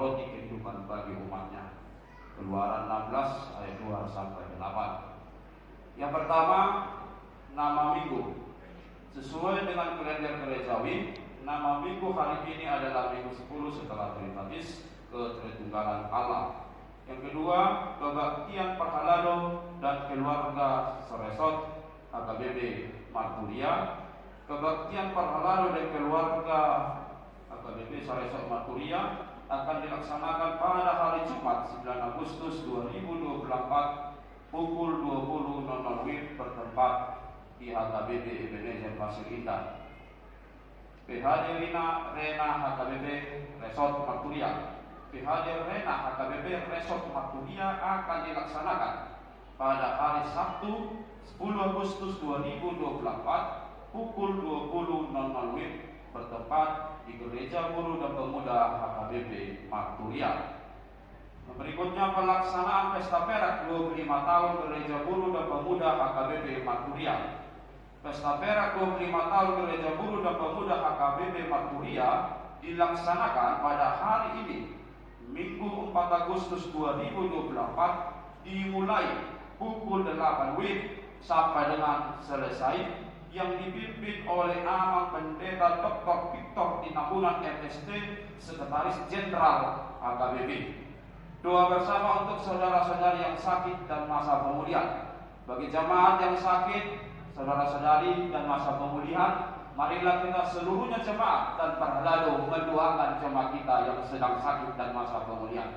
roti kehidupan bagi umatnya. Keluaran 16 ayat 2 sampai 8. Yang pertama, nama minggu. Sesuai dengan kalender gerejawi, nama minggu hari ini adalah minggu 10 setelah Trinitatis Ketritunggalan Allah. Yang kedua, kebaktian Parhalado dan keluarga Seresot HKBP Marturia. Kebaktian Parhalado dan keluarga HKBP Seresot Marturia akan dilaksanakan pada hari Jumat 9 Agustus 2024 pukul 20.00 WIB bertempat di HKBP Ebenezer Pasir Indah. PHD Rena HKBP Resort Marturia. PHD Rena HKBP Resort Marturia akan dilaksanakan pada hari Sabtu 10 Agustus 2024 pukul 20.00 WIB bertempat di Gereja Guru dan Pemuda HKBP Marturia. Berikutnya pelaksanaan pesta perak 25 tahun Gereja Guru dan Pemuda HKBP Marturia. Pesta perak 25 tahun Gereja Guru dan Pemuda HKBP Marturia dilaksanakan pada hari ini, Minggu 4 Agustus 2024, dimulai pukul 8 WIB sampai dengan selesai, yang dipimpin oleh Amang Pendeta Dr. Victor Tinambunan MST, Sekretaris Jenderal HKBP. Doa bersama untuk saudara-saudari yang sakit dan masa pemulihan. Bagi jemaat yang sakit, saudara-saudari dan masa pemulihan, marilah kita seluruhnya jemaat dan Parhalado mendoakan jemaat kita yang sedang sakit dan masa pemulihan.